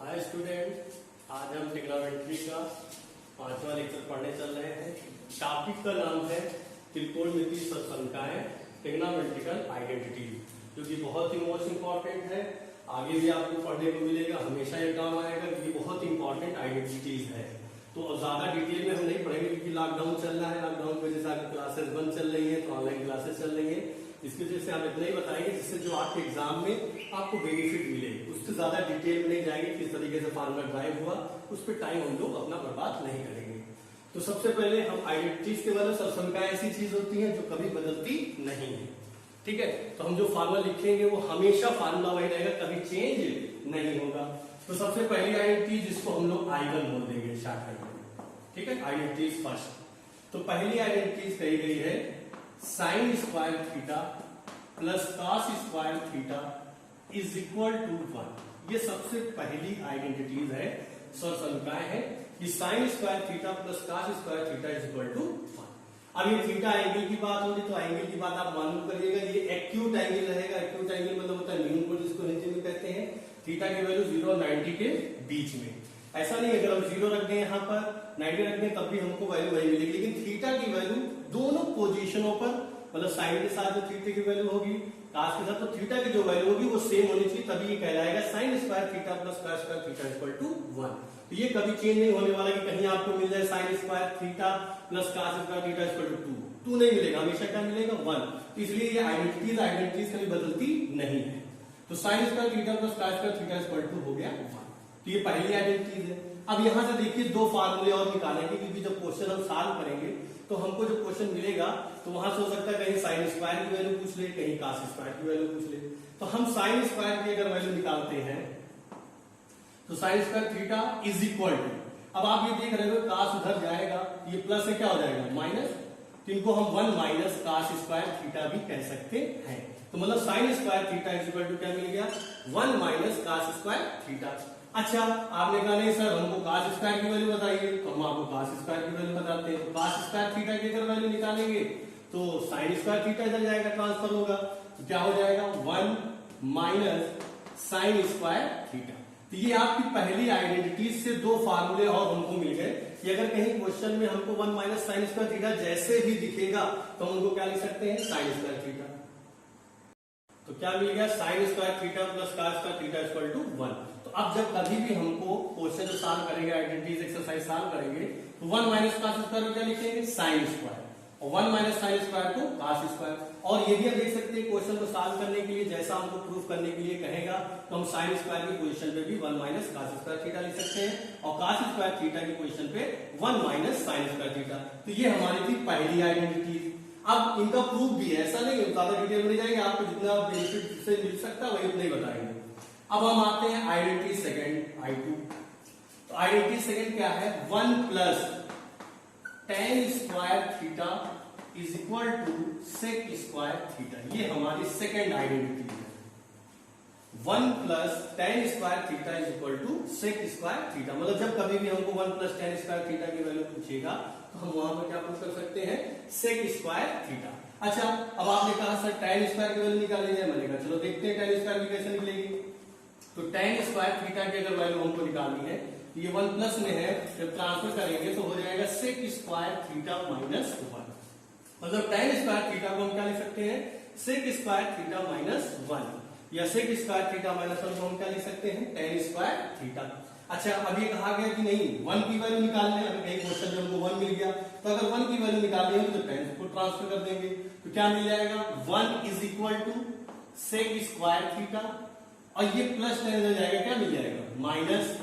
Hi student, आज हम trigonometry का 5वां लेक्चर पढ़ने चल रहे हैं। टॉपिक का नाम है त्रिकोणमितीय संख्याएं, ट्रिग्नोमेट्रिकल आइडेंटिटीज, जो कि बहुत ही मोस्ट इंपॉर्टेंट है। आगे भी आपको पढ़ने को मिलेगा, हमेशा ये काम आएगा। ये बहुत इंपॉर्टेंट आइडेंटिटीज है। तो ज्यादा डिटेल में हम नहीं पढ़ेंगे क्योंकि लॉकडाउन चल रहा है। लॉकडाउन की वजह से आपकी क्लासेस बंद चल रही है, तो ऑनलाइन क्लासेस चल रही है। इसकी वजह से हम इतना ही बताएंगे जिससे जो आपके एग्जाम में आपको बेनिफिट मिले। उससे ज्यादा डिटेल में नहीं जाएंगे, किस तरीके से फार्मूला ड्राइव हुआ, उस पर टाइम हम लोग अपना बर्बाद नहीं करेंगे। तो सबसे पहले हम आइडेंटिटीज के बारे में, संख्याएं ऐसी चीज होती है जो कभी बदलती नहीं है। ठीक है, तो हम जो फार्मूला लिखेंगे वो हमेशा फार्मूला वही रहेगा, कभी चेंज नहीं होगा। तो सबसे पहली आइडेंटिटी जिसको हम लोग आइगन बोल देंगे शाखा। ठीक है, आइडेंटिटीज फर्स्ट। तो पहली आइडेंटिटीज कही गई है sine square theta plus cos square theta is equal to 1। ये सबसे पहली आइडेंटिटीज है, संख्याएं है कि sine square theta plus cos square theta is equal to 1। अब ये थीटा एंगल की बात होगी तो एंगल की बात आप मालूम करिएगा, ये एक्यूट एंगल रहेगा। एक्यूट एंगल मतलब होता है न्यून कोण, जिसको हिंदी में कहते हैं। थीटा की वैल्यू 0 और 90 के बीच में। ऐसा नहीं अगर हम 0 रख दें यहाँ पर, 90 रख दें, तब भी हमको वैल्यू वही मिलेगी। लेकिन थीटा की वैल्यू दोनों पोजीशनों पर, मतलब साइन के साथ जो थीटा की वैल्यू होगी, कॉस के साथ, तो थीटा की जो वैल्यू होगी वो सेम होनी चाहिए, तभी ये कहलाएगा sine square theta plus cos square theta equal to 1। तो ये कभी चेंज नहीं होने वाला कि कहीं आपको मिल जाए sine square theta plus cos square theta equal to 2 नहीं मिलेगा, हमेशा क्या मिलेगा 1। तो इसलिए ये आइडेंटिटीज कभी बदलती नहीं है। तो sine square theta plus cos square theta equal to हो गया 1। तो ये पहली आइडेंटिटीज है। अब यहां से देखिए दो फार्मूले और निकालेंगे, क्योंकि जब क्वेश्चन हम सॉल्व करेंगे तो हमको जब क्वेश्चन मिलेगा तो वहां से हो सकता है कहीं साइन स्क्वायर की वैल्यू पूछ ले, कहीं कॉस स्क्वायर की वैल्यू पूछ ले। तो हम साइन स्क्वायर की अगर वैल्यू निकालते हैं तो sine square theta is equal to, अब आप ये देख रहे हो कॉस उधर जाएगा, ये प्लस से क्या हो जाएगा माइनस, तो इनको हम 1 माइनस कॉस स्क्वायर थीटा भी कह सकते हैं। तो मतलब sine square theta is equal to क्या मिल गया 1 माइनस कॉस स्क्वायर थीटा। अच्छा, आपने कहा नहीं सर हमको कॉस स्क्वायर की वैल्यू बताइए, तो हम आपको कॉस स्क्वायर की वैल्यू बताते हैं। तो कॉस स्क्वायर थीटा की अगर वैल्यू निकालेंगे तो साइन स्क्वायर थीटा इधर जाएगा, ट्रांसफर होगा, तो क्या हो जाएगा 1 माइनस साइन स्क्वायर थीटा। तो ये आपकी पहली आइडेंटिटीज से दो फार्मूले और हमको मिल गए कि अगर कहीं क्वेश्चन में हमको 1 माइनस साइन स्क्वायर थीटा जैसे भी दिखेगा तो हम उनको क्या लिख सकते हैं साइन स्क्वायर थीटा। तो क्या मिल गया sine square theta plus cos square theta equal to 1। तो अब जब कभी भी हमको क्वेश्चन सॉल्व करेंगे, आइडेंटिटीज एक्सरसाइज सॉल्व करेंगे, तो 1 माइनस कॉस स्क्वायर को क्या लिखेंगे साइन स्क्वायर, और 1 माइनस साइन स्क्वायर को कॉस स्क्वायर। और ये भी आप देख सकते हैं क्वेश्चन को सॉल्व करने के लिए जैसा हमको प्रूफ करने के लिए कहेगा तो हम साइन स्क्वायर की पोजीशन पे भी 1 माइनस कॉस स्क्वायर थीटा लिख सकते हैं, और कॉस स्क्वायर थीटा की पोजीशन पे 1 माइनस साइन स्क्वायर थीटा। तो ये हमारी थी पहली आइडेंटिटी। अब इनका प्रूफ भी है, ऐसा नहीं ज्यादा डिटेल में जाएंगे, आपको जितना बेनिफिट से मिल सकता है वही उतना ही बताएंगे। अब हम आते हैं आइडेंटिटी सेकंड I2। तो आइडेंटिटी सेकंड क्या है 1 plus tan square theta is equal to sec square theta. ये हमारी सेकंड आइडेंटिटी है। 1 plus tan square theta is equal to sec square theta. मतलब जब कभी भी हमको 1 प्लस tan स्क्वायर थीटा की वैल्यू पूछेगा तो हम वहां पर क्या प्रूव कर सकते हैं सेक स्क्वायर थीटा। अच्छा, अब आपने कहा सर tan स्क्वायर की वैल्यू निकालनी है, मैंने कहा चलो देखते हैं tan स्क्वायर की कैसे निकलेगी। तो tan स्क्वायर थीटा की अगर वैल्यू हमको निकालनी है, ये 1 प्लस में है, जब ट्रांसफर करेंगे तो हो जाएगा सेक स्क्वायर थीटा माइनस 1। मतलब tan स्क्वायर थीटा को हम क्या लिख सकते हैं सेक स्क्वायर थीटा माइनस 1, या सेक स्क्वायर थीटा माइनस 1 को हम क्या लिख सकते हैं tan स्क्वायर थीटा। अच्छा, अब ये कहा गया कि नहीं 1 की वैल्यू निकालनी है, अगर कहीं क्वेश्चन में हमको 1 मिल गया तो अगर 1 की वैल्यू निकालनी है तो tan को ट्रांसफर कर देंगे, तो क्या मिल जाएगा 1 is equal to sec square theta, और ये प्लस tan हो जाएगा, क्या मिल जाएगा माइनस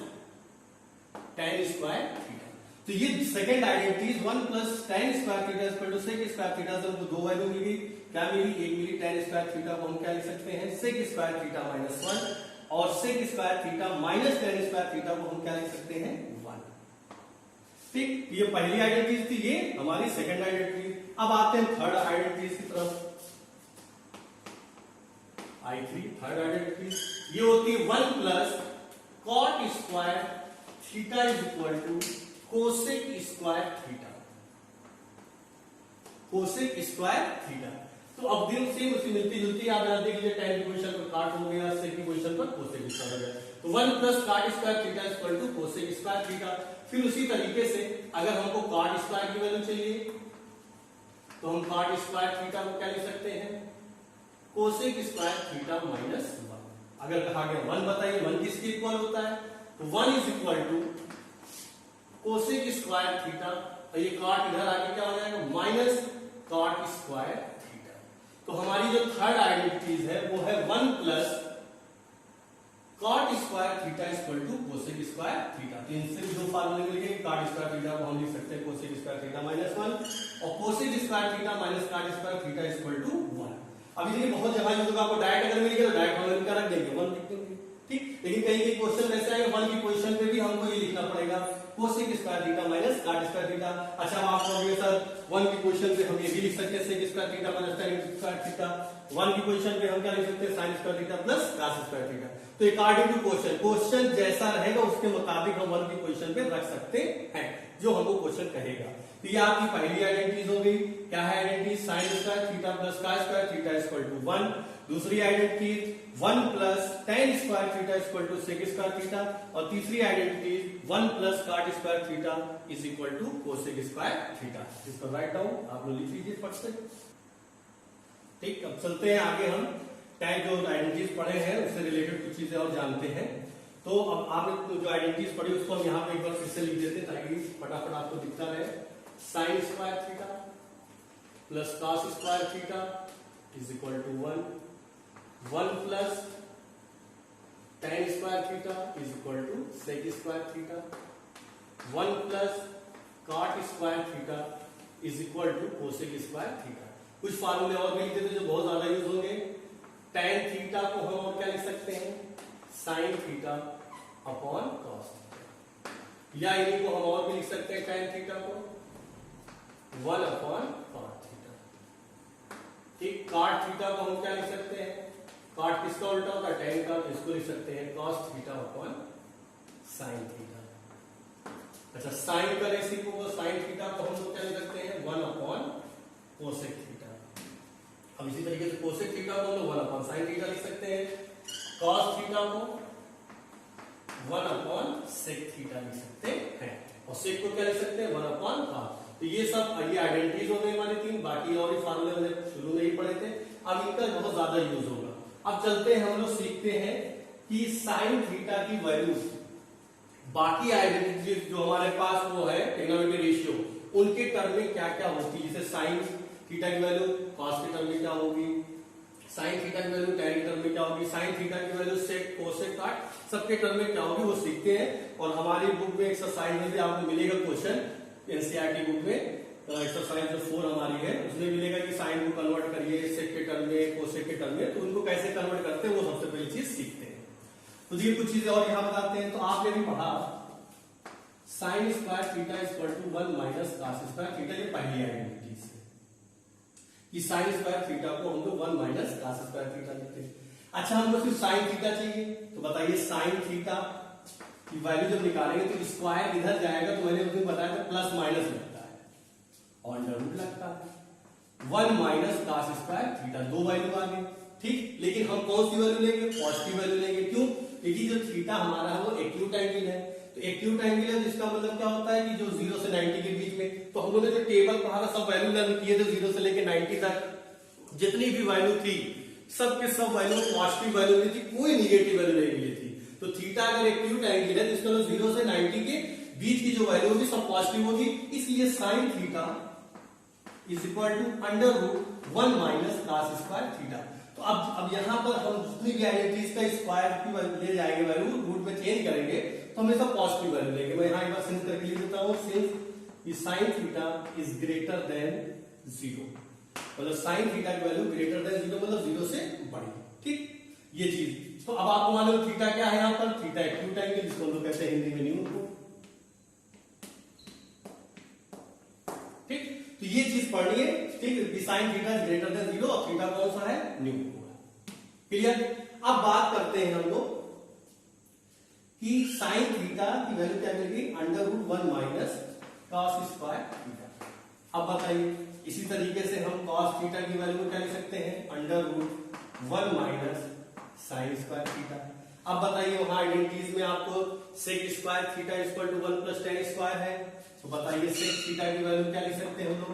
tan स्क्वायर थीटा। तो ये second identity 1 plus tan square theta equal to sec square theta से हमको दो वैल्यू मिल गई। क्या मिली, एक मिली tan स्क्वायर थीटा को हम क्या लिख सकते हैं सेक स्क्वायर थीटा माइनस 1, और sec square theta minus tan square theta को हम क्या लिख सकते हैं 1। ठीक, ये पहली आइडेंटिटी थी, ये हमारी सेकंड आइडेंटिटी। अब आते हैं थर्ड आइडेंटिटी की तरफ, I3 थर्ड आइडेंटिटी। ये होती है 1 plus cot square theta is equal to cosec square theta. Cosec square theta. तो अब दिन सेम उसी मिलती जुलती, आप यहां देख लीजिए tan की पोजीशन पर कॉट हो गया, सेक की पोजीशन पर कोसेक कोसेक स्क्वायर हो जाए। तो 1 plus cot square theta equal to cosec square theta. फिर उसी तरीके से अगर हमको कॉट स्क्वायर की वैल्यू चाहिए तो हम कॉट स्क्वायर थीटा को क्या लिख सकते हैं, कोसेक स्क्वायर थीटा माइनस 1। अगर कहा गया 1 बताइए 1 किसके इक्वल होता है, तो 1 is equal to cosec square theta, और ये कॉट इधर आके क्या हो जाएगा माइनस कॉट स्क्वायर थीटा। तो हमारी जो थर्ड आइडेंटिटीज है वो है 1 plus cot square theta equal to cosec square theta. तो इनसे भी दो फार्मूले मिलेंगे, कॉट स्क्वायर थीटा को हम लिख सकते हैं कोसेक स्क्वायर थीटा माइनस 1 और cosec square theta minus cot square theta equal to 1। अभी देखिए बहुत जगह यूज होगा, आपको डायरेक्ट अगर मिलेगा तो डायरेक्ट हम इनका रख देंगे 1 लिख देंगे, ठीक। लेकिन कहीं कहीं क्वेश्चन ऐसा है 1 की पोजीशन पे भी हमको ये लिखना पड़ेगा cosec square theta minus cot square theta. अच्छा अब आपको अभी सर 1 की पोजीशन पे हम ये भी लिख सकते हैं sec square theta minus tan square theta. 1 की पोजीशन पे हम क्या लिख सकते हैं sin square theta plus cos square theta. तो अकॉर्डिंग टू क्वेश्चन जैसा रहेगा उसके मुताबिक हम 1 की पोजीशन पे रख सकते हैं जो हमको क्वेश्चन कहेगा। तो ये आपकी पहली आइडेंटिटीज हो गई, क्या है identity sin square theta plus cos square theta equal to 1। दूसरी identity 1 plus tan square theta equal to sec square theta, और तीसरी identity 1 plus cot square theta is equal to cosec square theta. इसको right down आप लोग लिख लीजिए फट से, ठीक। अब चलते हैं आगे, हम टैग जो आइडेंटिटीज पढ़े हैं उससे रिलेटेड कुछ चीजें और जानते हैं। तो अब आपने जो आइडेंटिटीज पढ़ी उसको हम यहाँ पे एक बार फिर से लिख देते हैं ताकि फटाफट आपको दिखता रहे। sin square theta plus cos square theta is equal to 1 plus tan square theta is equal to sec square theta, 1 plus cot square theta is equal to cosec square theta. कुछ फार्मूले और भी लिख देते जो बहुत ज्यादा यूज होंगे। tan थीटा को हम और क्या लिख सकते हैं sin theta upon cos theta, या इन्हीं को हम और भी लिख सकते हैं tan थीटा को 1 अपॉन cot थीटा, ठीक। cot थीटा को हम क्या लिख सकते हैं, cot किसका उल्टा होता है tan का, तो इसको लिख सकते हैं cos theta upon sin theta. अच्छा sin का रेसिप्रोकल sin थीटा को हम लोग क्या लिख सकते हैं 1 अपॉन cosec थीटा। अब इसी तरीके से cosec थीटा को हम लोग 1 अपॉन sin थीटा लिख सकते हैं, cos थीटा को 1 अपॉन sec थीटा लिख सकते हैं, और sec को क्या लिख सकते हैं 1 अपॉन cos। तो ये सब ये आइडेंटिटीज हो गए हमारे 3, बाकी और भी फार्मूले हमने शुरू में ही पढ़े थे, अब इनका बहुत ज्यादा यूज होगा। अब चलते हैं हम लोग सीखते हैं कि sin थीटा की वैल्यू बाकी आइडेंटिटीज जो हमारे पास वो है ट्रिग्नोमेट्री रेशियो उनके टर्म में क्या क्या होती है। जैसे sin थीटा की वैल्यू cos के टर्म में क्या होगी, sin थीटा की वैल्यू tan के टर्म में क्या होगी, sin थीटा की वैल्यू sec cosec cot सबके टर्म में क्या होगी वो सीखते हैं। और हमारी बुक में एक्सरसाइज में भी आपको मिलेगा क्वेश्चन, एनसीईआरटी बुक में एक्सरसाइज जो 4 हमारी है उसमें मिलेगा कि साइन को कन्वर्ट करिए sec के टर्म में cosec के टर्म में, तो उनको कैसे कन्वर्ट करते हैं वो सबसे पहली चीज सीखते हैं। तो ये कुछ चीजें और यहाँ बताते हैं। तो आपने भी पढ़ा sin square theta equal to 1 minus cos square theta, ये पहली आइडेंटिटी है कि sin स्क्वायर थीटा को हम लोग 1 माइनस cos स्क्वायर थीटा लिखते हैं। अच्छा हमको सिर्फ sin थीटा चाहिए, तो बताइए sin थीटा की वैल्यू जब निकालेंगे तो स्क्वायर इधर जाएगा, तो मैंने उस दिन बताया था प्लस माइनस लगता है और अंडर रूट लगता है। 1 माइनस cos स्क्वायर थीटा, दो वैल्यू आ गई, ठीक। लेकिन हम कौन सी वैल्यू लेंगे, पॉजिटिव वैल्यू लेंगे। क्यों, क्योंकि जो थीटा हमारा है वो एक्यूट एंगल है, तो एक्यूट एंगल है जिसका मतलब क्या होता है कि जो 0 से 90 के बीच में, तो हम लोगों ने जो टेबल पढ़ा था सब वैल्यू लर्न किए थे 0 से लेके 90 तक, जितनी भी वैल्यू थी सब के सब वैल्यू पॉजिटिव वैल्यू मिली थी, कोई निगेटिव वैल्यू नहीं मिली थी। तो थीटा अगर एक्यूट एंगल है तो इसका 0 से 90 के बीच की जो वैल्यू होगी सब पॉजिटिव होगी, इसलिए sin theta is equal to under root 1 minus cos square theta. तो अब यहाँ पर हम जितनी भी आइडेंटिटीज का स्क्वायर की ले जाएंगे वैल्यू रूट में चेंज करेंगे तो हमेशा पॉजिटिव वैल्यू लेंगे। मैं यहाँ एक बार सिंस करके लिख देता हूँ, since sin theta is greater than 0, मतलब sin थीटा की वैल्यू ग्रेटर देन 0 मतलब 0 से बड़ी, ठीक। ये चीज तो अब आपको मालूम थीटा क्या है, यहाँ पर थीटा एक्यूट एंगल जिसको हम लोग कहते हैं हिंदी में न्यू को, ठीक। तो ये चीज पढ़नी है, ठीक। Sign theta is greater than 0 और थीटा कौन सा है, न्यू होगा, क्लियर। अब बात करते हैं हम लोग कि साइन थीटा की वैल्यू क्या मिलेगी, under root 1 minus cos square theta. अब बताइए इसी तरीके से हम cos थीटा की वैल्यू को क्या लिख सकते हैं, under root 1 minus sine square theta. अब बताइए इसमें आपको sec square theta equal to 1 plus tan square है, तो बताइए सेक थीटा की वैल्यू क्या लिख सकते हैं हम लोग,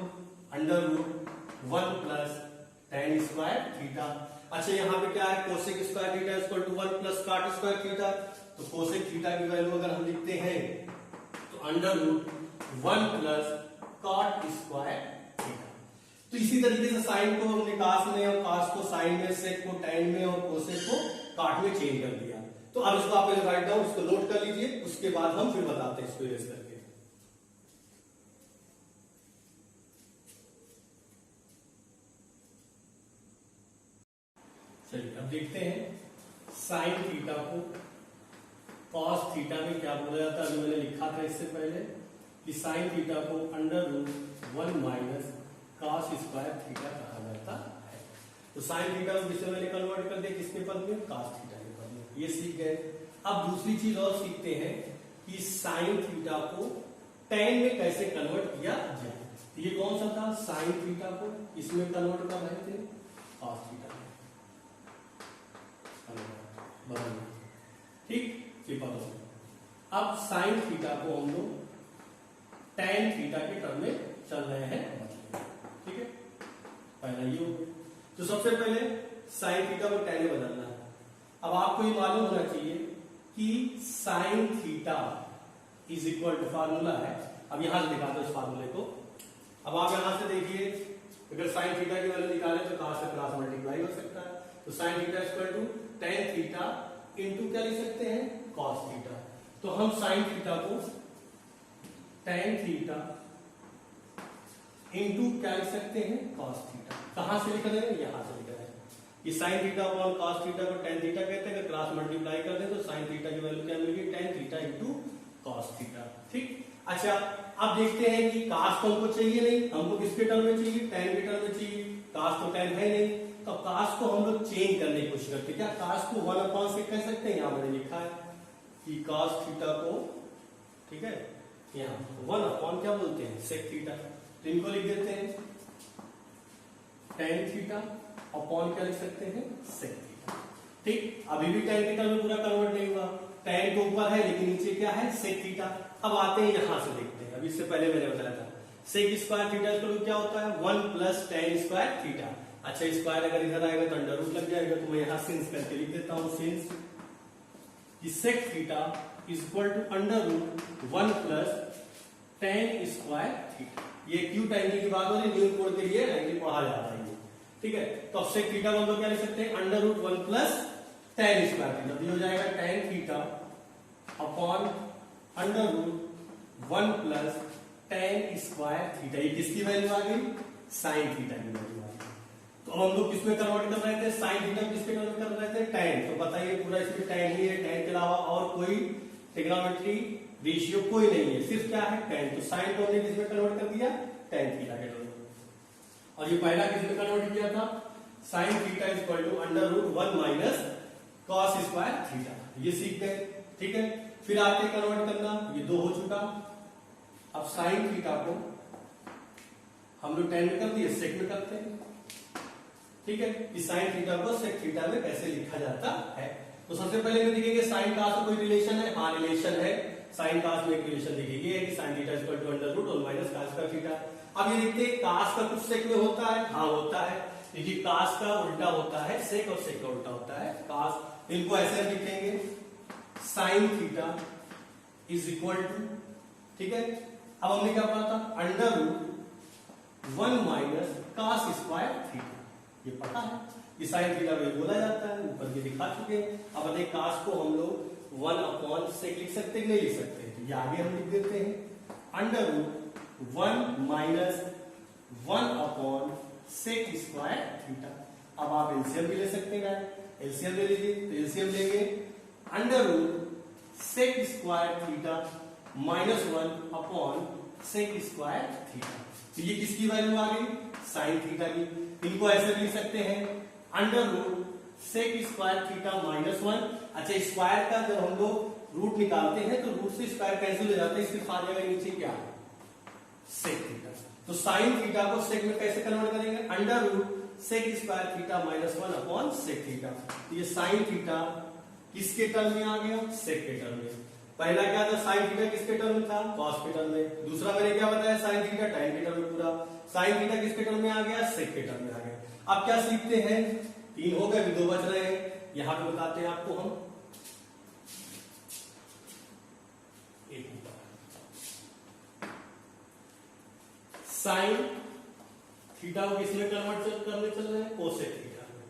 under root 1 plus tan square theta. अच्छा यहाँ पे क्या है, cosec square theta equal to 1 plus cot square theta, तो कोसेक थीटा की वैल्यू अगर हम लिखते हैं तो under root 1 plus cot square theta. तो इसी तरीके से साइन को हमने कास में और कास को साइन में, सेक को टैन में और कोसेक को कॉट में चेंज कर दिया। तो अब इसको आप राइट डाउन, उसको नोट कर लीजिए, उसके बाद हम फिर बताते हैं इसको इरेज करके। चलिए अब देखते हैं साइन थीटा को कॉस थीटा में क्या बोला जाता है। अभी मैंने लिखा था इससे पहले कि साइन थीटा को under root 1 minus cos square theta कहा जाता है। तो साइन थीटा को किससे मैंने कन्वर्ट कर दिया, किसके पद में, कॉस थीटा के पद में, ये सीख गए। अब दूसरी चीज और सीखते हैं कि साइन थीटा को टैन में कैसे कन्वर्ट किया जाए। ये कौन सा था, साइन थीटा को इसमें कन्वर्ट कर रहे थे कॉस थीटा में, ठीक, ये पता हो। अब साइन थीटा को हम लोग टैन थीटा के टर्म में चल रहे हैं, ठीक है, पहला ये हो गया। तो सबसे पहले साइन थीटा को टैन में बदलना है। अब आपको ये मालूम होना चाहिए कि sine theta is equal to, formula है, अब यहां से दिखा दो इस फार्मूले को। अब आप यहां से देखिए, अगर साइन थीटा की वैल्यू निकाले तो कहां से क्रॉस मल्टीप्लाई हो सकता है, तो sine theta equal to tan theta into क्या लिख सकते हैं, कॉस थीटा। तो हम साइन थीटा को टेन थीटा इंटू क्या लिख सकते हैं, कॉस थीटा। कहां से लिख रहे हैं, यहां से लिख रहे हैं। ये साइन थीटा और कॉस थीटा को टेन थीटा कहते हैं, अगर क्रॉस मल्टीप्लाई कर दें तो साइन थीटा की वैल्यू क्या मिलेगी, ten theta into cos theta, ठीक। अच्छा अब देखते हैं कि कॉस को हमको चाहिए नहीं, हमको किसके टर्म में चाहिए, टेन के टर्म में चाहिए, कॉस तो टेन है नहीं, तो कॉस को हम लोग चेंज करने की कोशिश करते हैं। क्या कॉस को 1/6 कह सकते हैं, यहां मैंने लिखा है कि कॉस थीटा को, ठीक है, यहाँ 1/, क्या बोलते हैं, सेक थीटा, तो इनको लिख देते हैं टेन थीटा अपॉन क्या लिख सकते हैं, सेक थीटा, ठीक। अभी भी टेन थीटा में पूरा कन्वर्ट नहीं हुआ, टेन तो ऊपर है लेकिन नीचे क्या है, सेक थीटा। अब आते हैं यहां से देखते हैं, अभी इससे पहले मैंने बताया था सेक स्क्वायर थीटा का क्या होता है, 1 प्लस टेन स्क्वायर थीटा। अच्छा स्क्वायर अगर इधर आएगा तो अंडर रूट लग जाएगा, तो मैं यहां सिंस करके लिख देता हूं, since sec theta is equal to under root 1 plus tan square theta. ये एक्यूट एंगल की बात हो रही है, न्यूटन कोड के लिए एंगल पढ़ा जाता है ये, ठीक है। तो अब सेक थीटा को हम लोग क्या लिख सकते हैं, under root 1 plus tan square theta, तो ये हो जाएगा tan theta upon under root 1 plus tan square theta. ये किसकी वैल्यू आ गई, साइन थीटा की वैल्यू आ गई। तो हम लोग किसमें कन्वर्ट कर रहे थे, साइन थीटा किसके कन्वर्ट कर रहे थे, टेन। तो बताइए पूरा इसमें टेन ही है, टेन के अलावा और कोई ट्रिग्नोमेट्री रेशियो कोई नहीं है, सिर्फ क्या है, टेन। तो साइन को हमने किसमें कन्वर्ट कर दिया, टेन थीटा के टर्म में। और ये पहला किसमें कन्वर्ट किया था, sine theta is equal to under root 1 minus cos square theta, ये सीख गए, ठीक है। फिर आगे कन्वर्ट करना, ये 2 हो चुका। अब साइन थीटा को हम लोग टेन में कर दिए, सेक में करते हैं, ठीक है। इस साइन थीटा को सेक थीटा में कैसे लिखा जाता है, तो सबसे पहले हम देखेंगे साइन कास का कोई रिलेशन है, हाँ रिलेशन है, साइन कास में एक रिलेशन दिखेगी है कि sine theta is equal to under root 1 minus cos का थीटा। अब ये देखते हैं कास का कुछ सेक में होता है, हाँ होता है, देखिए कास का उल्टा होता है सेक, और सेक का उल्टा होता है कास। इनको ऐसे हम लिखेंगे sine theta is equal to, ठीक है। अब हमने क्या पढ़ा था, under root 1 minus cos square theta, ये पता है, ये साइन थीटा में बोला जाता है, ऊपर ये दिखा चुके हैं। अब बताइए कास को हम लोग 1 सेक लिख सकते हैं, नहीं लिख सकते, तो ये आगे हम लिख देते हैं under root 1 minus 1 sec square theta. अब आप एलसीएम भी ले सकते हैं, एलसीएम ले लीजिए, तो एलसीएम लेंगे under root sec square theta minus 1 sec square theta. तो ये किसकी वैल्यू आ गई, साइन थीटा की। इनको ऐसे लिख सकते हैं under root sec square theta minus 1। अच्छा स्क्वायर का जब हम लोग रूट निकालते हैं तो रूट से स्क्वायर कैंसिल हो जाता है, सिर्फ आ जाएगा नीचे क्या, सेक थीटा। तो साइन थीटा को सेक में कैसे कन्वर्ट करेंगे, under root sec square theta minus 1 sec theta. तो ये साइन थीटा किसके टर्म में आ गया, सेक के टर्म में। पहला क्या था, साइन थीटा किसके टर्म में था, कॉस के टर्म में। दूसरा मैंने क्या बताया, साइन थीटा टाइन के टर्म में पूरा। साइन थीटा किसके टर्म में आ गया, सेक के टर्म में आ गया। अब क्या सीखते हैं, 3 हो गए, अभी 2 बच रहे हैं, यहां पे बताते हैं आपको हम। साइन थीटा को किसमें कन्वर्ट करने चल रहे हैं, कोसेक थीटा में।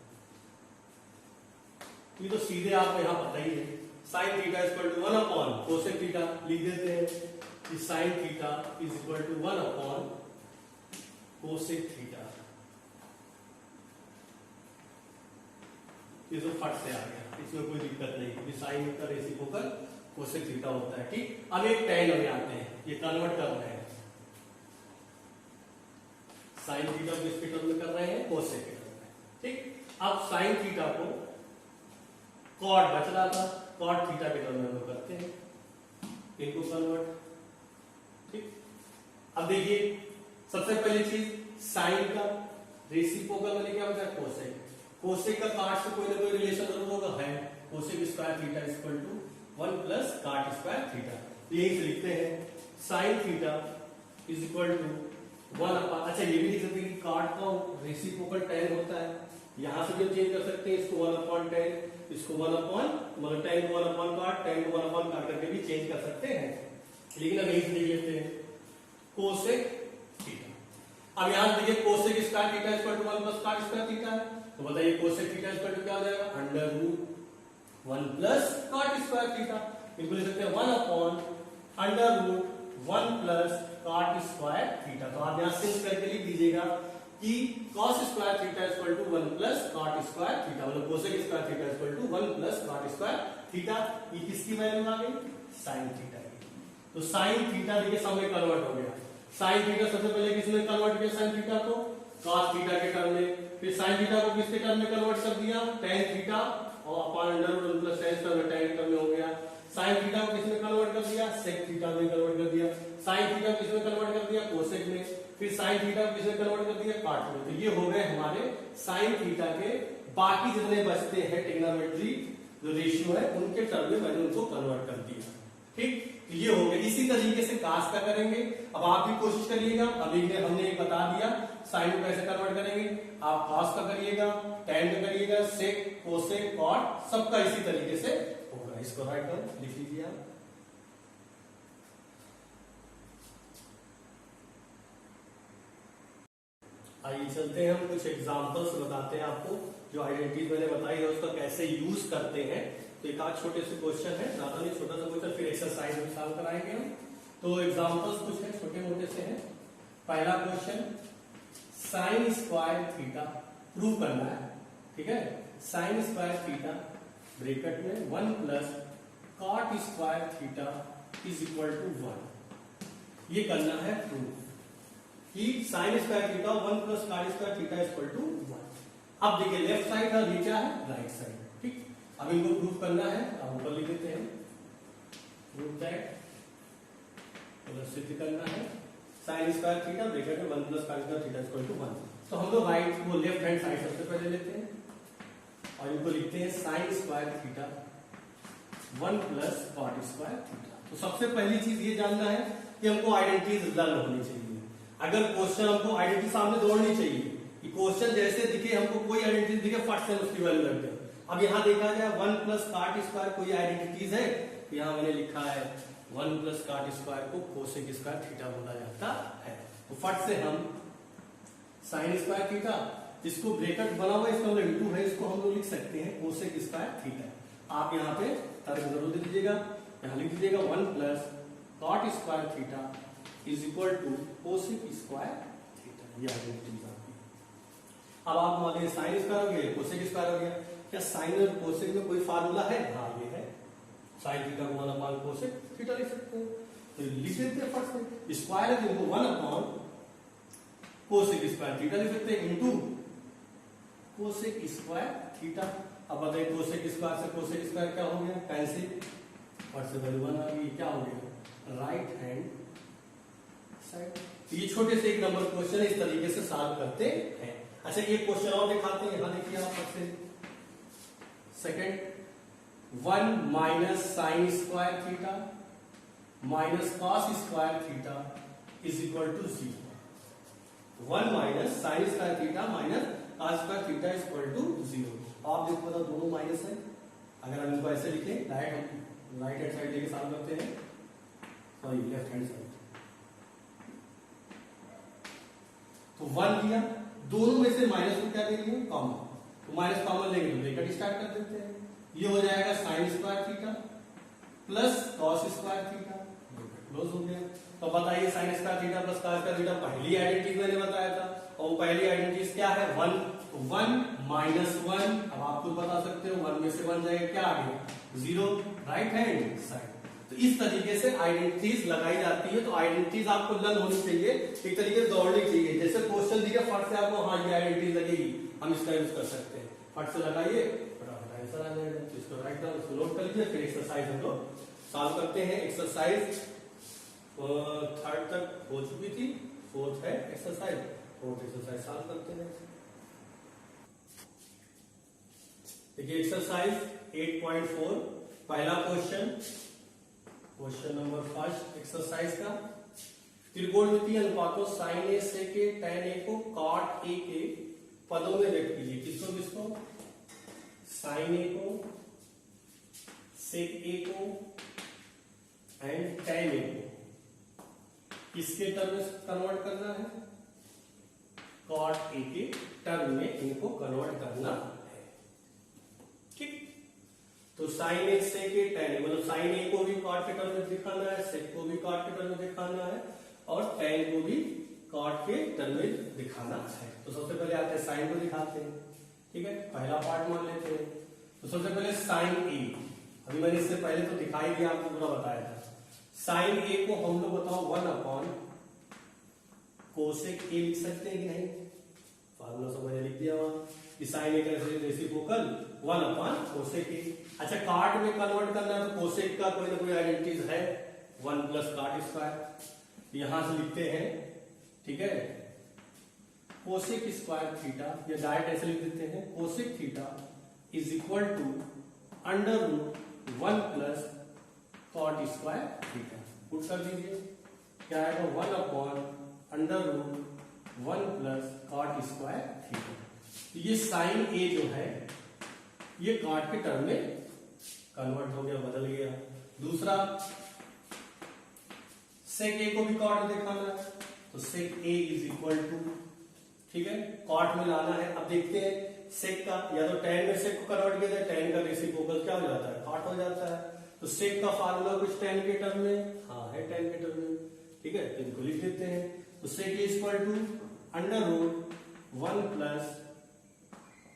ये तो सीधे आपको यहां पता ही है, sine theta is equal to 1 upon cosec theta. लिख देते हैं कि sine theta is equal to 1 upon cosec theta. ये तो फट से आ गया, इसमें कोई दिक्कत नहीं, क्योंकि साइन का रेसिप्रोकल कोसेक थीटा होता है। ठीक, अब एक tan में आते हैं, ये कन्वर्ट कर रहे हैं, साइन थीटा को इसके टर्म में कर रहे हैं, कोसेक के टर्म में। ठीक, अब साइन थीटा को कॉट बच रहा था, कॉट थीटा के टर्म में हम करते हैं, इनको कन्वर्ट। ठीक, अब देखिए सबसे पहली चीज साइन का रेसिप्रोकल मैंने क्या बताया, कोसेक। कोसेक का काट से कोई ना कोई रिलेशन जरूर होगा, है। Cosec square theta is equal to 1 plus cot square theta. यही से लिखते हैं sine theta is equal to 1 upon, अच्छा ये भी लिख सकते हैं कि काट का रेसिप्रोकल tan होता है, यहां से भी चेंज कर सकते हैं, इसको 1 अपॉन tan, इसको 1 अपॉन, मतलब tan को 1 अपॉन काट, tan को 1 अपॉन काट करके भी चेंज कर सकते हैं। लेकिन अब यही से लिख लेते हैं कोसेक थीटा। अब यहां देखिए cosec square theta is equal to 1 plus cot square theta है, तो बताइए cosec theta is equal to क्या हो जाएगा, under root 1 plus cot square theta. इनको लिख सकते हैं 1 upon under root 1 plus cot square theta. तो आप यहां सिंस करके लिख दीजिएगा कि cos square theta is equal to 1 plus cot square theta, मतलब cosec square theta is equal to 1 plus cot square theta. ये किसकी वैल्यू आ गई, साइन थीटा की। तो साइन थीटा देखिए सब में कन्वर्ट हो गया। साइन थीटा सबसे पहले किसमें कन्वर्ट किया, साइन थीटा को cos थीटा के टर्म में, फिर साइन थीटा को किसके टर्म में कन्वर्ट कर दिया, tan थीटा, और upon under root 1 plus tan term में tan टर्म में हो गया। साइन थीटा को किसमें कन्वर्ट कर दिया, सेक थीटा में कन्वर्ट कर दिया। साइन थीटा को किसमें कन्वर्ट कर दिया, कोसेक में। फिर साइन थीटा को किसमें कन्वर्ट कर दिया, काट में। तो ये हो गए हमारे साइन थीटा के बाकी जितने बचते हैं ट्रिग्नोमेट्री जो रेशियो है उनके टर्म में मैंने उनको कन्वर्ट कर दिया। ठीक, तो ये हो गया। इसी तरीके से कास का करेंगे। अब आप भी कोशिश करिएगा, अभी हमने एक बता दिया साइन को कैसे कन्वर्ट करेंगे, आप कास का करिएगा, tan का करिएगा, सेक, कोसेक, कॉट, सबका इसी तरीके से होगा। इसको राइट डाउन लिख लीजिए आप। आइए चलते हैं, हम कुछ एग्जांपल्स बताते हैं आपको, जो आइडेंटिटीज मैंने बताई है उसका कैसे यूज करते हैं। तो एक आध छोटे से क्वेश्चन है, ज्यादा नहीं, छोटा सा क्वेश्चन, फिर एक्सरसाइज में सॉल्व कराएंगे हम। तो एग्जांपल्स कुछ है, छोटे मोटे से हैं। पहला question, sign square theta prove करना है। ठीक है, साइन स्क्वायर थीटा ब्रैकेट में 1 plus cot square theta is equal to 1। ये करना है प्रूफ कि sine square theta 1 plus cot square theta is equal to 1। अब देखिए लेफ्ट साइड और ये क्या है, राइट साइड। ठीक, अब इनको प्रूफ करना है, अब ऊपर लिख देते हैं प्रूफ दैट, मतलब सिद्ध करना है साइन स्क्वायर थीटा ब्रैकेट में 1 plus cot square theta is equal to 1। तो हम लोग राइट वो लेफ्ट हैंड साइड सबसे पहले लेते हैं और इनको लिखते हैं sine square theta 1 plus cot square theta. तो सबसे पहली चीज ये जानना है कि हमको आइडेंटिटीज लर्न होनी चाहिए। अगर क्वेश्चन हमको आइडेंटिटी सामने दौड़नी चाहिए कि क्वेश्चन जैसे दिखे, हमको कोई आइडेंटिटी दिखे, फट से उसकी वैल्यू रख दे। अब यहाँ देखा जाए 1 प्लस कॉट स्क्वायर कोई आइडेंटिटीज है, तो यहाँ मैंने लिखा है 1 प्लस कॉट स्क्वायर को कोसेक स्क्वायर थीटा बोला जाता है। तो फट से हम साइन स्क्वायर थीटा, इसको ब्रैकेट बना हुआ इसका मतलब इंटू है, इसको हम लोग लिख सकते हैं कोसेक स्क्वायर थीटा। आप यहाँ पे तर्क जरूर दे दीजिएगा, यहाँ लिख दीजिएगा 1 plus cot square theta is equal to cosec square theta. ये आइडेंटिटी आपकी। अब आप मान लीजिए साइन स्क्वायर हो गया, कोसेक स्क्वायर हो गया। क्या साइन और कोसेक में कोई फार्मूला है? हाँ ये है, साइन थीटा को 1 अपॉन कोसेक थीटा लिख सकते हैं। तो लिख देते हैं फट से, स्क्वायर है तो 1 अपॉन कोसेक स्क्वायर थीटा लिख सकते हैं इनटू कोसेक स्क्वायर थीटा। अब बताइए कोसेक स्क्वायर से कोसेक स्क्वायर क्या हो गया, कैंसिल, फट से वैल्यू 1 आ गई। क्या हो गया, राइट हैंड साइड। ये छोटे से एक नंबर क्वेश्चन इस तरीके से सॉल्व करते हैं। अच्छा एक क्वेश्चन और दिखाते हैं, यहां देखिए आप फट से second 1 minus sine square theta minus cos square theta is equal to 0। 1 minus sine square theta minus cos square theta is equal to 0। आप देखो तो दोनों माइनस है। अगर हम इनको ऐसे लिखें, राइट हैंड साइड लेके सॉल्व करते हैं, सॉरी लेफ्ट हैंड साइड, तो 1 लिया, दोनों में से माइनस को क्या ले लिया, कॉमन, तो माइनस कॉमन लेंगे तो ब्रैकेट स्टार्ट कर देते हैं। ये हो जाएगा sign square theta plus cos square theta, close हो गया। तो बताइए sign square theta plus cos square theta पहली आइडेंटिटी मैंने बताया था, और पहली आइडेंटिटी क्या है 1, तो 1 माइनस 1, अब आप खुद बता सकते हो 1 में से 1 जाएगा क्या आ गया 0, राइट हैंड साइड। तो इस तरीके से आइडेंटिटीज लगाई जाती है। तो आइडेंटिटीज आपको लर्न होनी चाहिए, एक तरीके से दौड़नी चाहिए। जैसे क्वेश्चन दिया फट से आपको हाँ ये आइडेंटिटी लगेगी, हम इसका यूज कर सकते हैं, फट से लगाइए फटाफट आंसर आ जाएगा। तो इसको राइट डाउन, इसको नोट कर लीजिए, फिर एक्सरसाइज हम लोग सॉल्व करते हैं। एक्सरसाइज थर्ड तक हो चुकी थी, फोर्थ है एक्सरसाइज, फोर्थ एक्सरसाइज सॉल्व करते हैं। देखिए एक्सरसाइज 8.4 पहला question, question number first exercise का, त्रिकोणमितीय अनुपातों sign A sec A tan A को कॉट ए के पदों में व्यक्त कीजिए। किसको किसको, साइन ए को, सेक ए को एंड टैन ए को किसके टर्म में कन्वर्ट करना है, कॉट ए के टर्म में इनको कन्वर्ट करना है। ठीक, तो sign A sec A tan A, मतलब साइन ए को भी कॉट के टर्म में दिखाना है, सेक को भी कॉट के टर्म में दिखाना है, और टैन को भी कॉट के टर्म में दिखाना है। तो सबसे पहले आते हैं साइन को दिखाते हैं। ठीक है, पहला पार्ट मान लेते हैं। तो सबसे पहले साइन ए, अभी मैंने इससे पहले तो दिखाई दिया, आपको पूरा बताया था। साइन ए को हम लोग बताओ 1 अपॉन कोसेक ए लिख सकते हैं कि नहीं, फार्मूला समझ लिख दिया वहां कि साइन ए का रेसिप्रोकल 1 अपॉन कोसेक ए। अच्छा, काट में कन्वर्ट करना है तो कोसेक का कोई ना कोई आइडेंटिटीज है, 1 प्लस काट स्क्वायर, यहां से लिखते हैं। ठीक है, कोसेक स्क्वायर थीटा, या डायरेक्ट ऐसे लिख देते हैं, cosec theta is equal to under root 1 plus cot square theta. Put कर दीजिए, क्या आएगा 1 upon under root 1 plus cot square theta. तो ये साइन ए जो है ये कॉट के टर्म में कन्वर्ट हो गया, बदल गया। दूसरा, सेक ए को भी कॉट दिखाना है, तो सेक ए इज इक्वल टू, ठीक है, कॉट में लाना है। अब देखते हैं सेक का, या तो टैन में सेक को कन्वर्ट किया जाए, टैन का रेसिप्रोकल क्या हो जाता है, कॉट हो जाता है। तो सेक का फार्मूला कुछ टैन के टर्म में, हाँ है टैन के टर्म में। ठीक है, इनको लिख देते हैं। तो sec is equal to under root 1 plus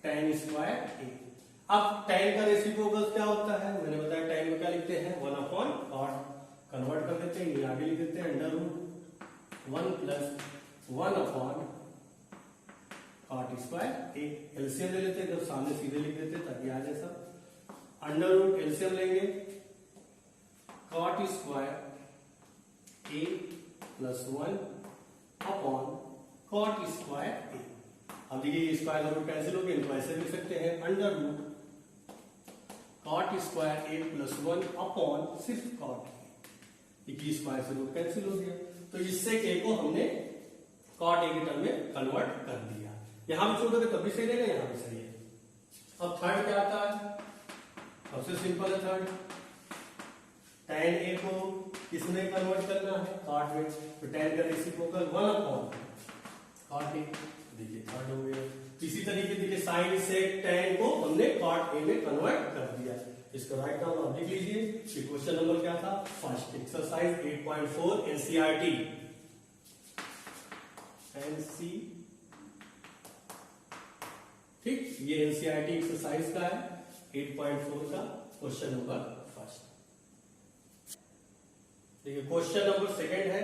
tan square A. अब टैन का रेसिप्रोकल क्या होता है, मैंने बताया टैन में क्या लिखते हैं 1 अपॉन कॉट, कन्वर्ट कर देते हैं, ये आगे लिख देते हैं under root 1 plus 1 upon cot square A. LCM ले लेते हैं, जब सामने सीधे लिख देते हैं ताकि आ जाए सब। अंडर रूट एलसीएम लेंगे, cot square A plus 1 upon cot square A. अब देखिए ये स्क्वायर रूट कैंसिल हो गए, इनको ऐसे लिख सकते हैं अंडर रूट कॉट स्क्वायर ए प्लस 1 अपॉन सिर्फ कॉट, की स्क्वायर से रूट कैंसिल हो गया। तो इससे के को हमने कॉट ए के टर्म में कन्वर्ट कर दिया। यहां भी छोड़ दोगे तब भी सही रहेगा, यहां भी सही है। अब थर्ड क्या आता है, सबसे सिंपल है थर्ड, टैन ए को किसमें कन्वर्ट करना है, कॉट में। तो टैन का रेसिप्रोकल 1 अपॉन कॉट ए, देखिए थर्ड हो गया। इसी तरीके देखिए साइन से टैन को हमने कॉट ए में कन्वर्ट कर दिया। इसको राइट डाउन आप लिख लीजिए कि क्वेश्चन नंबर क्या था, फर्स्ट एक्सरसाइज 8.4 एनसीईआरटी, एनसी, ठीक, ये एनसीईआरटी एक्सरसाइज का है 8.4 का क्वेश्चन नंबर फर्स्ट। देखिए क्वेश्चन नंबर सेकंड है,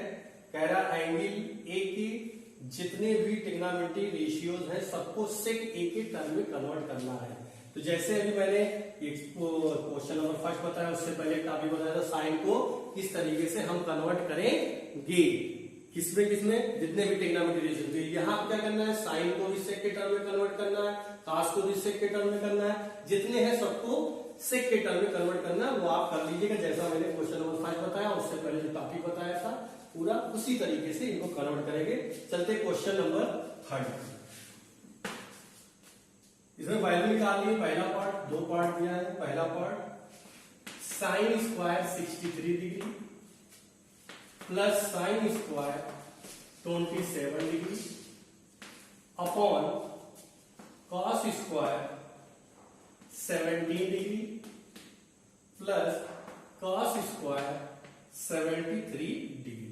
कह रहा एंगल ए की जितने भी ट्रिग्नोमेट्री रेशियोज हैं सबको सेक ए के टर्म में कन्वर्ट करना है। तो जैसे अभी मैंने क्वेश्चन नंबर फर्स्ट बताया, उससे पहले टॉपिक बताया था साइन को किस तरीके से हम कन्वर्ट करेंगे, किसमें किसमें, जितने भी ट्रिग्नोमेट्री रेशियो। तो यहाँ क्या करना है, साइन को भी सेक के टर्म में कन्वर्ट करना है, कॉस को भी सेक के टर्म में करना है, जितने हैं सबको सेक के टर्म में कन्वर्ट करना है वो आप कर लीजिएगा, जैसा मैंने क्वेश्चन नंबर 5 बताया, उससे पहले जो टॉपिक बताया था पूरा उसी तरीके से इनको कन्वर्ट करेंगे। चलते क्वेश्चन नंबर 30। इसमें वैल्यू निकाल लिए। पहला पार्ट, दो पार्ट दिया है। पहला part sine square 63 degree plus sine square 27 degree upon cos square 17 degree plus cos square 73 degree.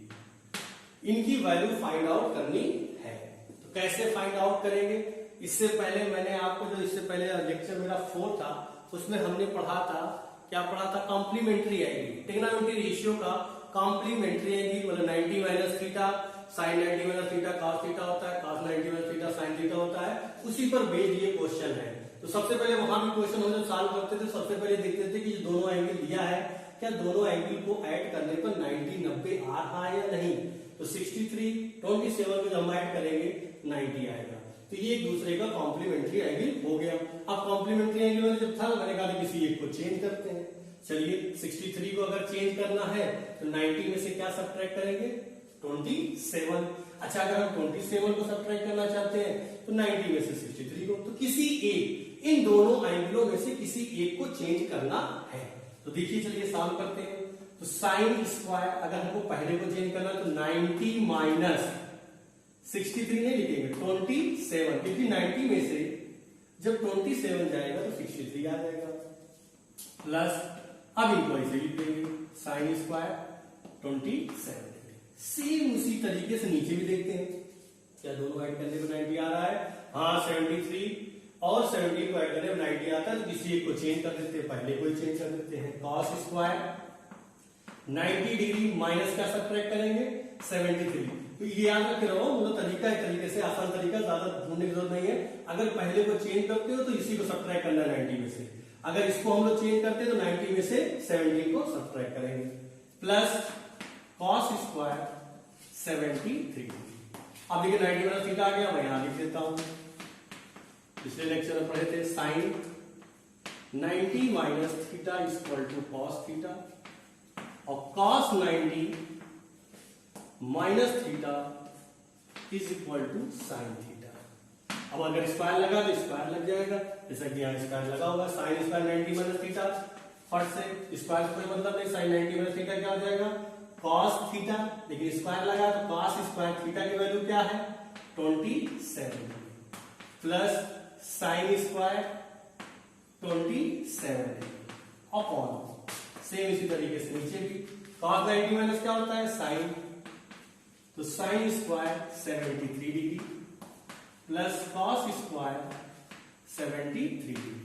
इनकी वैल्यू फाइंड आउट करनी है। तो कैसे फाइंड आउट करेंगे? इससे पहले मैंने आपको जो इससे पहले लेक्चर मेरा 4 था उसमें हमने पढ़ा था, क्या पढ़ा था? कॉम्प्लीमेंट्री एंगल, ट्रिग्नोमेट्री रेशियो का कॉम्प्लीमेंट्री एंगल, मतलब 90 minus theta sine 90 minus theta cos theta होता है, cos 90 minus theta sine theta होता है। उसी पर बेस्ड ये क्वेश्चन है। तो सबसे पहले वहां भी क्वेश्चन हम जब सॉल्व करते थे सबसे पहले देखते थे कि जो दोनों एंगल दिया है क्या दोनों एंगल को ऐड करने पर 90 90 आ रहा है या नहीं। तो 63 27 को जब हम ऐड करेंगे 90 आएगा। तो ये एक दूसरे का कॉम्प्लीमेंट्री एंगल हो गया। अब कॉम्प्लीमेंट्री एंगल में जब था मैंने कहा किसी एक को चेंज करते हैं। चलिए 63 को अगर चेंज करना है तो 90 में से क्या सब्ट्रैक्ट करेंगे? 27। अच्छा, अगर हम 27 को सब्ट्रैक्ट करना चाहते हैं तो 90 में से 63 को, तो किसी एक इन दोनों एंगलों में से किसी एक को चेंज करना है। तो देखिए चलिए सॉल्व करते हैं। तो साइन स्क्वायर अगर हमको पहले को चेंज करना तो 90 माइनस 63 नहीं लिखेंगे 27, क्योंकि 90 में से जब 27 जाएगा तो 63 आ जाएगा। प्लस अब इनको ऐसे लिख देंगे साइन स्क्वायर 27। सेम उसी तरीके से नीचे भी देखते हैं क्या दोनों ऐड करने पर 90 आ रहा है। हाँ, 73 और 70 को ऐड करने पर 90 आता है। तो किसी एक को चेंज कर देते हैं, पहले को ही चेंज कर देते हैं। कॉस स्क्वायर 90 डिग्री माइनस का सब्ट्रैक्ट करेंगे 73। तो ये याद रख रहा हूं, मतलब तरीका एक तरीके से आसान तरीका, ज्यादा ढूंढने की जरूरत नहीं है। अगर पहले को चेंज करते हो तो इसी को सब्ट्रैक्ट करना है 90 में से। अगर इसको हम लोग चेंज करते हैं तो 90 में से 17 को सब्ट्रैक्ट करेंगे प्लस कॉस स्क्वायर 73। अब देखिए 90 माइनस थीटा आ गया, मैं यहां लिख देता हूं। पिछले लेक्चर में पढ़े थे sine 90 minus theta is equal to cos theta और cos 90 minus theta is equal to sine theta. अब अगर स्क्वायर लगा तो स्क्वायर लग जाएगा, जैसा कि यहाँ स्क्वायर लगा होगा। साइन स्क्वायर 90 माइनस थीटा, फट से स्क्वायर कोई मतलब नहीं, साइन 90 माइनस थीटा क्या हो जाएगा? Cos theta. लेकिन स्क्वायर लगा तो कॉस स्क्वायर थीटा की वैल्यू क्या है? 27 plus sine square 27 upon same इसी तरीके से नीचे भी कॉस 90 माइनस क्या होता है? साइन। तो sine square 73 degree plus cos square 73 degree.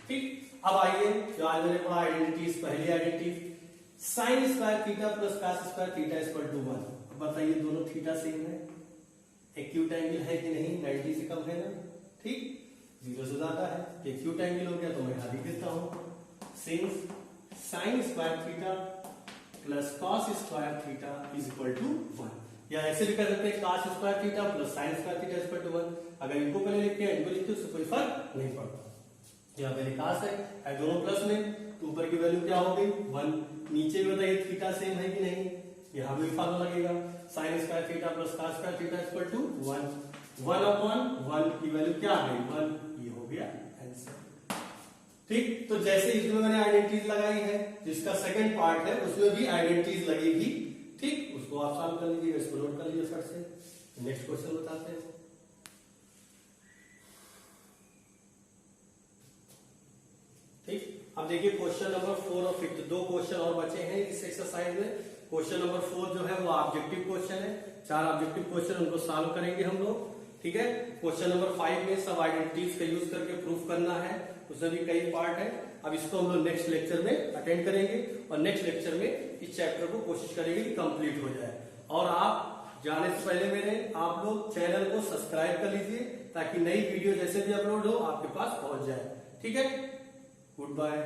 ठीक, अब आइए जो आज मैंने पढ़ा आइडेंटिटीज, पहली identity sine square theta plus cos square theta equal to 1। अब बताइए दोनों थीटा सेम है, एक्यूट एंगल है कि नहीं? 90 से कम है ना, ठीक, 0 से ज्यादा है, एक्यूट एंगल हो गया तो मैं यहां लिख देता हूं since sine square theta plus cos square theta is equal to 1। या ऐसे भी कर सकते हैं cos square theta plus sine square theta equal to 1। अगर इनको पहले लिखते हैं इनको लिखते हैं उससे कोई फर्क नहीं पड़ता। यहाँ पहले cos है दोनों प्लस में, तो ऊपर की वैल्यू क्या हो गई? 1। नीचे भी बताइए थीटा सेम है कि नहीं, यहाँ भी फॉर्मूला लगेगा sine square theta plus cos square theta equal to 1। 1 upon 1 की वैल्यू क्या आ गई? 1। ये हो गया आंसर। ठीक, तो जैसे इसमें मैंने आइडेंटिटीज लगाई है, जिसका सेकंड पार्ट है उसमें भी आइडेंटिटीज लगेगी। ठीक, उसको आप सॉल्व कर लीजिए, इसको नोट कर लीजिए फट से। नेक्स्ट क्वेश्चन बताते हैं। ठीक, अब देखिए क्वेश्चन नंबर 4 और 5, 2 क्वेश्चन और बचे हैं इस एक्सरसाइज में। क्वेश्चन नंबर 4 जो है वो ऑब्जेक्टिव क्वेश्चन है, 4 ऑब्जेक्टिव क्वेश्चन उनको सॉल्व करेंगे हम लोग। ठीक है, क्वेश्चन नंबर 5 में सब आइडेंटिटीज का यूज करके प्रूफ करना है, उसमें भी कई पार्ट है। अब इसको हम लोग नेक्स्ट लेक्चर में अटेंड करेंगे और नेक्स्ट लेक्चर में इस चैप्टर को कोशिश करेंगे कि कंप्लीट हो जाए। और आप जाने से पहले मेरे आप लोग चैनल को सब्सक्राइब कर लीजिए ताकि नई वीडियो जैसे भी अपलोड हो आपके पास पहुंच जाए। ठीक है, गुड बाय।